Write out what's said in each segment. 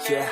Yeah,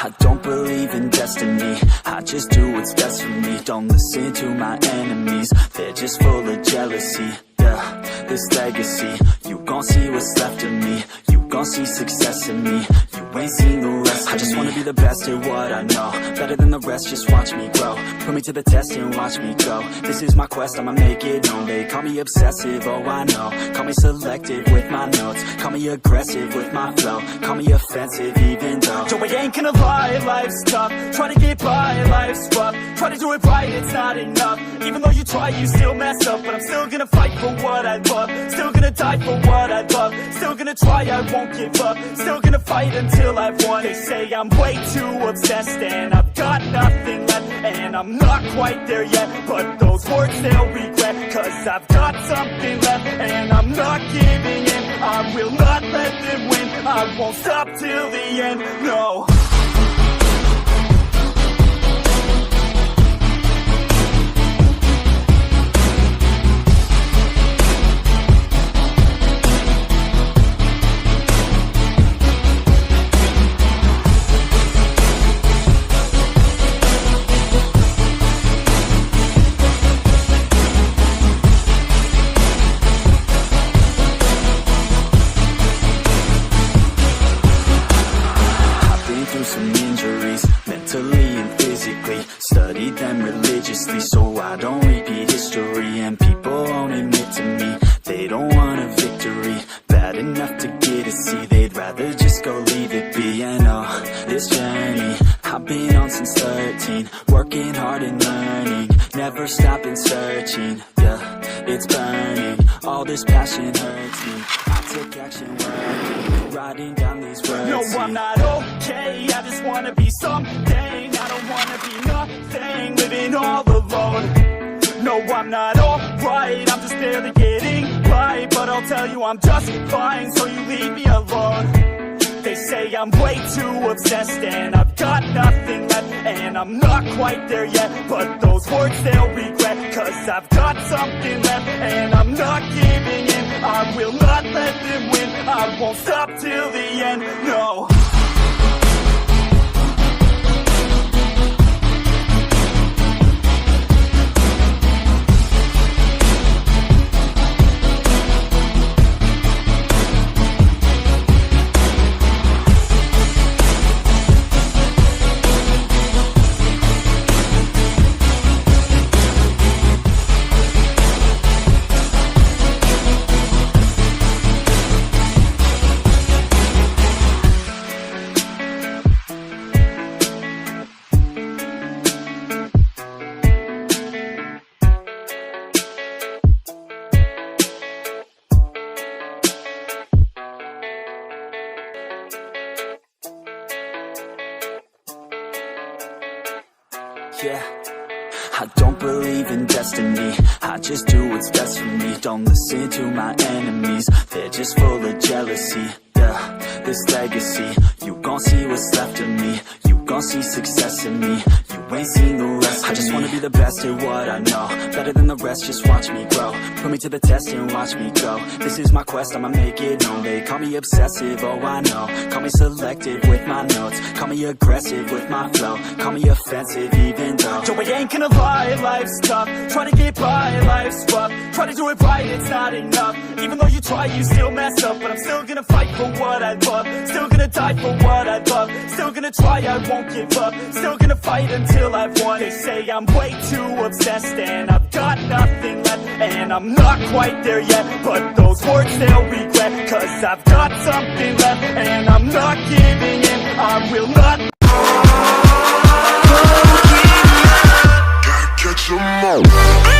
I don't believe in destiny, I just do what's best for me. Don't listen to my enemies, they're just full of jealousy. Yeah, this legacy, you gon' see what's left of me. You gon' see success in me, you ain't seen the rest of me. I just wanna be the best at what I know, better than the rest, just watch me grow. Put me to the test and watch me go. This is my quest, I'ma make it known. They call me obsessive, oh I know. Call me selective with my notes, call me aggressive with my flow. Call me offensive even though Joe, I ain't gonna lie, life's tough. Try to get by, life's rough. Try to do it right, it's not enough. Even though you try, you still mess up. But I'm still gonna fight for what I love, still gonna die for what I love. Still gonna try, I won't give up. Still gonna fight until I've won. They say I'm way too obsessed and I've got nothing left, and I'm not quite there yet, but those words they'll regret. Cause I've got something left and I'm not giving in. I will not let them win, I won't stop till the end, no. Studied them religiously so I don't repeat history. And people won't admit to me they don't want a victory bad enough to get a C. They'd rather just go leave it be. And this journey I've been on since 13, working hard and learning, never stopping searching. Yeah, it's burning, all this passion hurts me. I took action working, writing down these words. No, I'm not okay, I just wanna be something. I don't wanna be nothing, living all alone. No, I'm not alright, I'm just barely getting by. But I'll tell you I'm just fine, so you leave me alone. They say I'm way too obsessed and I've got nothing left, and I'm not quite there yet, but those words they'll regret. Cause I've got something left and I'm not giving in. I will not let them win, I won't stop till the end, no. Yeah, I don't believe in destiny, I just do what's best for me. Don't listen to my enemies, they're just full of jealousy. Yeah, this legacy, you gon' see what's left of me. You gon' see success in me, you ain't seen the rest of me. I just wanna be the best at what I know, better than the rest, just watch me grow. Put me to the test and watch me go. This is my quest, I'ma make it known. They call me obsessive, oh I know. Call me selective with my notes, call me aggressive with my flow. Call me offensive even though Joe, I ain't gonna lie, life's tough. Try to get by, life's rough. Try to do it right, it's not enough. Even though you try, you still mess up. But I'm still gonna fight for what I love, still gonna die for what I love. Still gonna try, I won't give up. Still gonna fight until I've won. They say I'm way too obsessed and I've got nothing left, and I'm not quite there yet, but those words they'll regret. Cause I've got something left and I'm not giving in. I will not. Gotta catch 'em all.